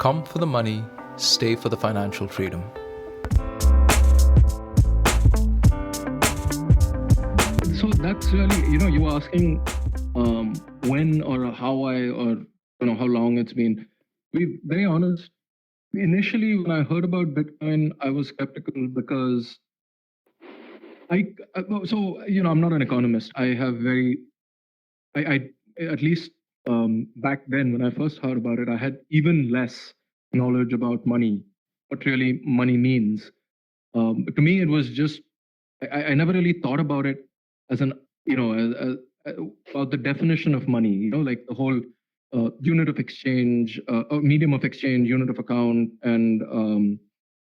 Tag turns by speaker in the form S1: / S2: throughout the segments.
S1: Come for the money, stay for the financial freedom.
S2: So that's really, you were asking when or how how long it's been. To be very honest, initially when I heard about Bitcoin, I was skeptical because I'm not an economist. I have I at least back then when I first heard about it, I had even less knowledge about money, what really money means. To me, it was just I never really thought about it as an about the definition of money. Like the whole unit of exchange, medium of exchange, unit of account, and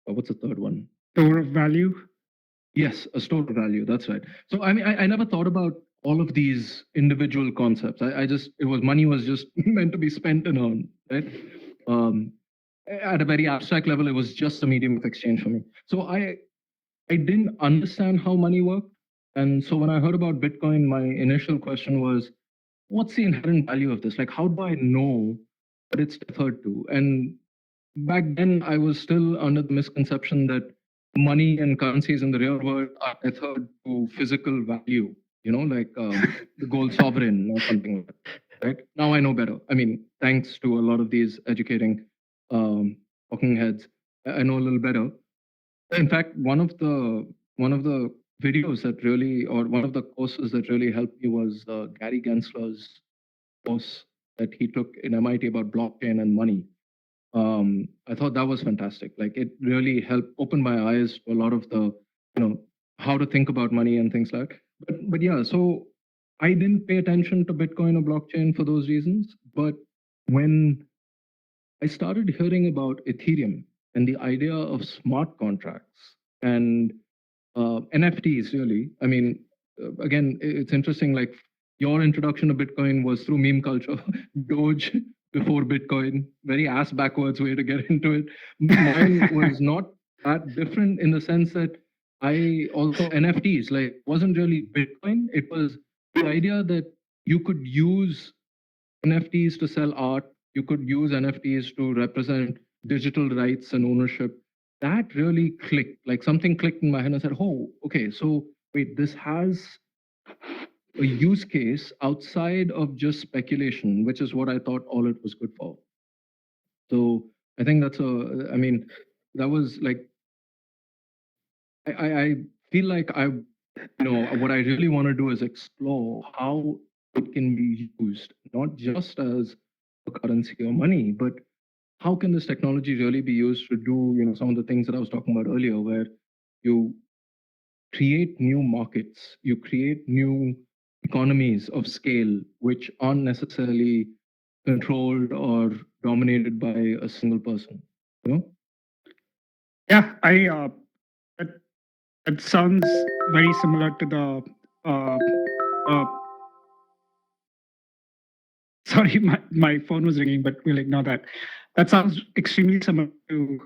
S2: what's the third one?
S3: Store of value.
S2: Yes, a store of value. That's right. So I mean, I never thought about all of these individual concepts. Money was just meant to be spent and earned, right? At a very abstract level, it was just a medium of exchange for me. So I didn't understand how money worked. And so when I heard about Bitcoin, my initial question was, what's the inherent value of this? Like, how do I know what it's tethered to? And back then, I was still under the misconception that money and currencies in the real world are tethered to physical value, like the gold sovereign or something like that, right? Now I know better. I mean, thanks to a lot of these educating talking heads, I know a little better. In fact, one of the videos that really, or one of the courses that really helped me was Gary Gensler's course that he took in MIT about blockchain and money. I thought that was fantastic. Like it really helped open my eyes to a lot of the, how to think about money and things like. But yeah, so I didn't pay attention to Bitcoin or blockchain for those reasons. But when I started hearing about Ethereum and the idea of smart contracts and NFTs, really, I mean, again, it's interesting. Like your introduction to Bitcoin was through meme culture, Doge before Bitcoin, very ass backwards way to get into it. Mine was not that different in the sense that I also NFTs, like wasn't really Bitcoin. It was the idea that you could use NFTs to sell art. You could use NFTs to represent digital rights and ownership. That really clicked, like something clicked in my head and I said, oh, okay, so wait, this has a use case outside of just speculation, which is what I thought all it was good for. So I think that was like, I feel like what I really want to do is explore how it can be used, not just as a currency or money, but how can this technology really be used to do, some of the things that I was talking about earlier, where you create new markets, you create new economies of scale, which aren't necessarily controlled or dominated by a single person.
S3: Yeah, it sounds very similar to the. Sorry, my phone was ringing, but we'll ignore that. That sounds extremely similar to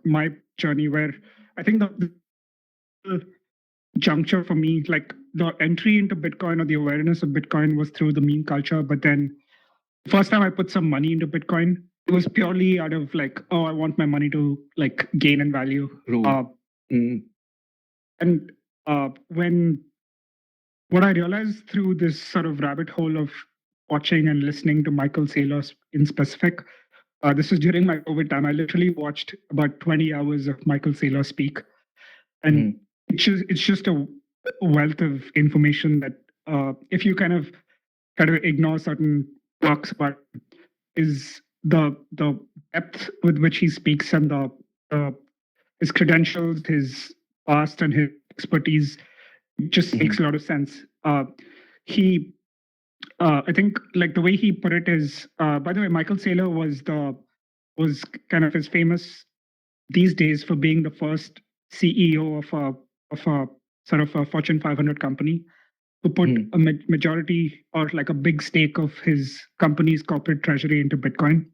S3: my journey, where I think the juncture for me, like the entry into Bitcoin or the awareness of Bitcoin was through the meme culture. But then first time I put some money into Bitcoin, it was purely out of like, oh, I want my money to like gain in value. And when what I realized through this sort of rabbit hole of watching and listening to Michael Saylor in specific, this was during my COVID time. I literally watched about 20 hours of Michael Saylor speak. And it's just a wealth of information that if you kind of ignore certain talks about is the depth with which he speaks and the his credentials, his past and his expertise just makes a lot of sense. He I think like the way he put it is by the way, Michael Saylor was kind of as famous these days for being the first CEO of a sort of a Fortune 500 company who put a majority or like a big stake of his company's corporate treasury into Bitcoin.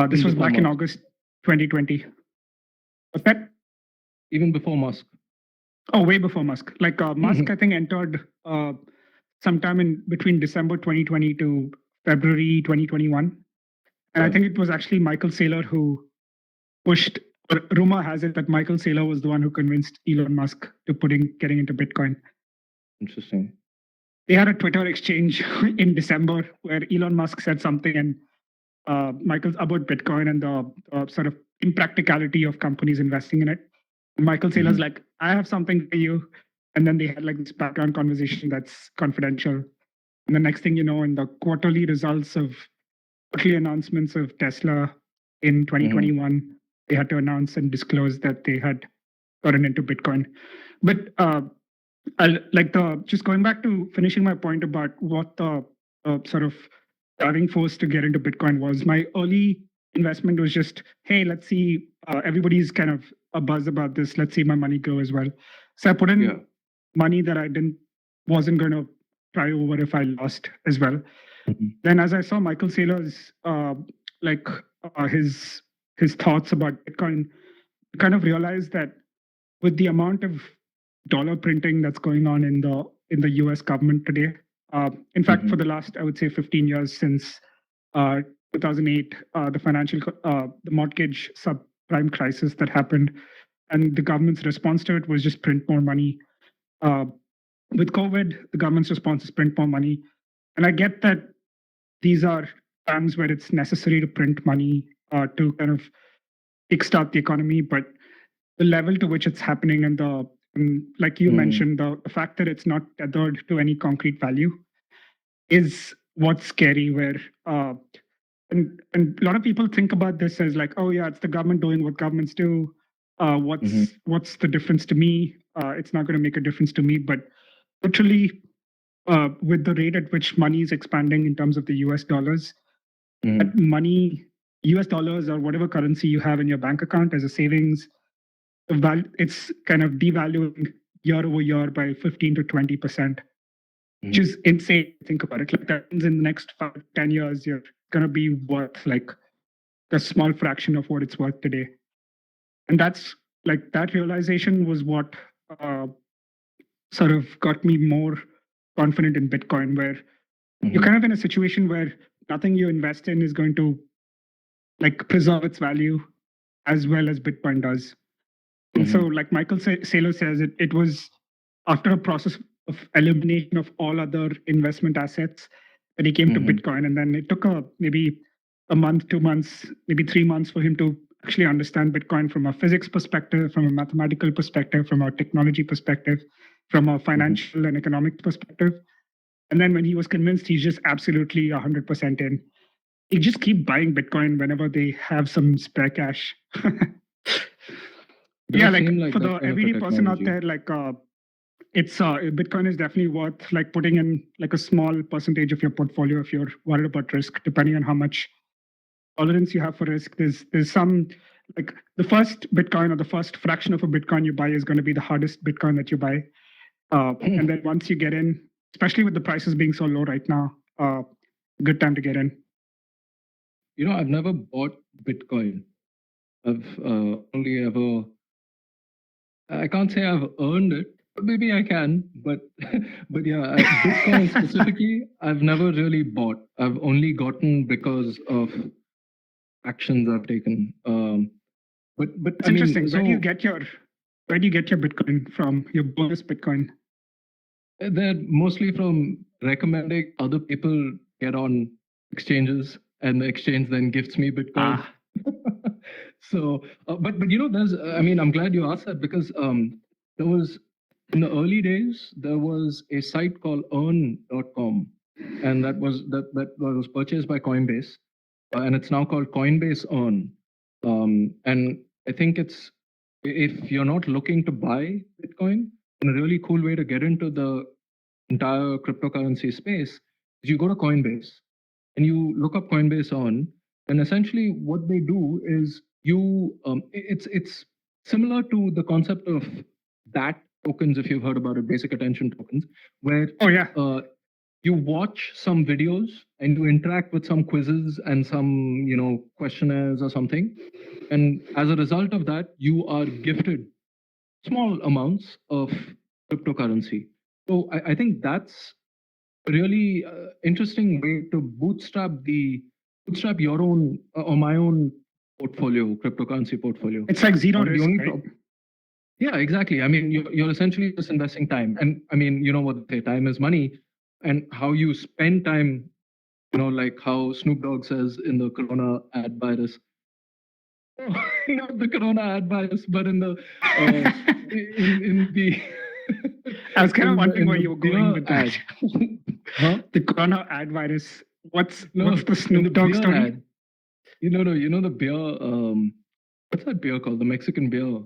S3: This was back in August 2020. What's that?
S2: Even before Musk.
S3: Oh, way before Musk. Like Musk, I think entered sometime in between December 2020 to February 2021. And I think it was actually Michael Saylor who pushed, or rumor has it that Michael Saylor was the one who convinced Elon Musk to getting into Bitcoin.
S2: Interesting.
S3: They had a Twitter exchange in December where Elon Musk said something and Michael's about Bitcoin and the sort of impracticality of companies investing in it. And Michael Saylor's like, I have something for you. And then they had like this background conversation that's confidential. And the next thing you know, in the quarterly announcements of Tesla in 2021, they had to announce and disclose that they had gotten into Bitcoin. But just going back to finishing my point about what the sort of driving force to get into Bitcoin was. My early investment was just, hey, let's see, everybody's kind of a buzz about this. Let's see my money grow as well. So I put in money that I wasn't going to try over if I lost as well. Then as I saw Michael Saylor's his thoughts about Bitcoin, I kind of realized that with the amount of dollar printing that's going on in the US government today, in fact, for the last, I would say 15 years since 2008, the mortgage subprime crisis that happened, and the government's response to it was just print more money. With COVID, the government's response is print more money. And I get that these are times where it's necessary to print money to kind of kickstart the economy, but the level to which it's happening and like you mentioned, the fact that it's not tethered to any concrete value is what's scary, where and a lot of people think about this as like, oh yeah, it's the government doing what governments do. What's the difference to me? It's not going to make a difference to me. But literally, with the rate at which money is expanding in terms of the US dollars, that money, US dollars or whatever currency you have in your bank account as a savings, it's kind of devaluing year over year by 15 to 20%, which is insane. Think about it. Like that means in the next 10 years, you're going to be worth like a small fraction of what it's worth today. And that's like that realization was what sort of got me more confident in Bitcoin, where you're kind of in a situation where nothing you invest in is going to like preserve its value as well as Bitcoin does. And so, like Michael Saylor says, it was after a process of elimination of all other investment assets that he came to Bitcoin. And then it took maybe a month, 2 months, maybe 3 months for him to actually understand Bitcoin from a physics perspective, from a mathematical perspective, from a technology perspective, from a financial and economic perspective. And then when he was convinced, he's just absolutely 100% in. He just keep buying Bitcoin whenever they have some spare cash. Yeah, like for the everyday person out there, like it's Bitcoin is definitely worth like putting in like a small percentage of your portfolio if you're worried about risk, depending on how much tolerance you have for risk. There's some like the first Bitcoin or the first fraction of a Bitcoin you buy is going to be the hardest Bitcoin that you buy, and then once you get in, especially with the prices being so low right now, good time to get in.
S2: You know, I've never bought Bitcoin. I've only ever, I can't say I've earned it, but maybe I can. But yeah, Bitcoin specifically, I've never really bought. I've only gotten because of actions I've taken. But
S3: it's interesting. Where do you get your Bitcoin from? Your bonus Bitcoin?
S2: They're mostly from recommending other people get on exchanges, and the exchange then gives me Bitcoin. So, but you know, there's. I mean, I'm glad you asked that because there was in the early days there was a site called Earn.com, and that was purchased by Coinbase, and it's now called Coinbase Earn. And I think it's if you're not looking to buy Bitcoin, and a really cool way to get into the entire cryptocurrency space is you go to Coinbase and you look up Coinbase on, and essentially what they do is it's similar to the concept of DAT tokens, if you've heard about it, basic attention tokens, where you watch some videos and you interact with some quizzes and some questionnaires or something, and as a result of that you are gifted small amounts of cryptocurrency. So I think that's a really interesting way to bootstrap the bootstrap your own or my own portfolio, cryptocurrency portfolio.
S3: It's like zero
S2: The
S3: risk,
S2: only
S3: right?
S2: Yeah, exactly. I mean, you're essentially just investing time. And I mean, you know what they say, time is money. And how you spend time, you know, like how Snoop Dogg says in the Corona ad virus. Not the Corona ad virus, but in the in the
S3: I was kind of
S2: in
S3: wondering
S2: the
S3: where you were going
S2: beer
S3: with that.
S2: Huh?
S3: The Corona ad virus. What's the
S2: in the
S3: Snoop Dogg
S2: beer
S3: story?
S2: ad. You know the beer. What's that beer called? The Mexican beer.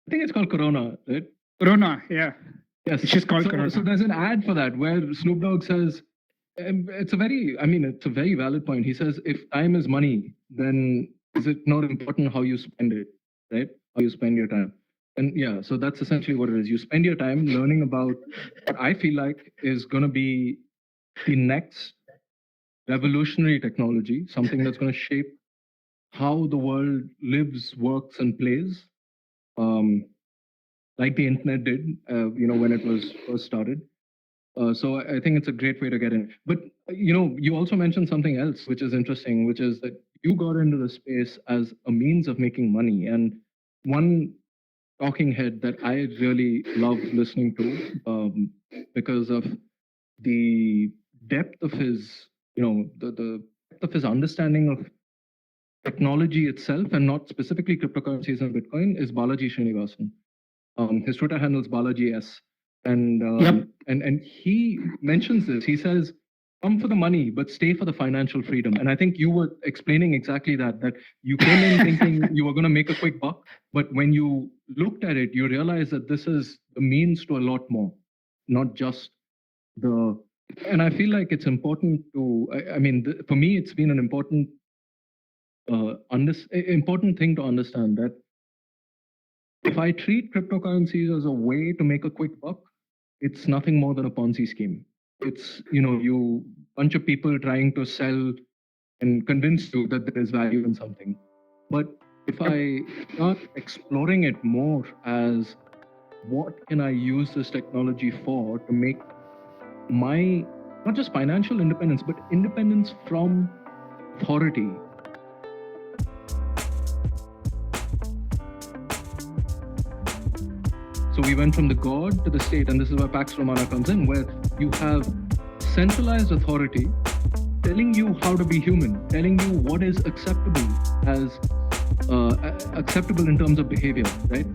S2: I think it's called Corona, right?
S3: Corona, yeah.
S2: Yes.
S3: It's just called Corona.
S2: So there's an ad for that where Snoop Dogg says, it's a very valid point. He says, if time is money, then is it not important how you spend it, right? How you spend your time. And yeah, so that's essentially what it is. You spend your time learning about what I feel like is going to be the next revolutionary technology, something that's going to shape how the world lives, works, and plays. Like the internet did, when it was first started. So I think it's a great way to get in. But, you also mentioned something else, which is interesting, which is that you got into the space as a means of making money. And one talking head that I really love listening to because of the depth of his, the depth of his understanding of technology itself and not specifically cryptocurrencies and Bitcoin is Balaji Srinivasan. His Twitter handle is Balaji S. And he mentions this. He says, come for the money, but stay for the financial freedom. And I think you were explaining exactly that you came in thinking you were going to make a quick buck, but when you looked at it, you realized that this is the means to a lot more, not just the. And I feel like it's important to. For me, it's been an important, important thing to understand that if I treat cryptocurrencies as a way to make a quick buck, it's nothing more than a Ponzi scheme. It's, you bunch of people trying to sell and convince you that there is value in something. But if I start exploring it more as what can I use this technology for to make my, not just financial independence, but independence from authority. So we went from the god to the state, and this is where Pax Romana comes in, where you have centralized authority telling you how to be human, telling you what is acceptable as acceptable in terms of behavior, right?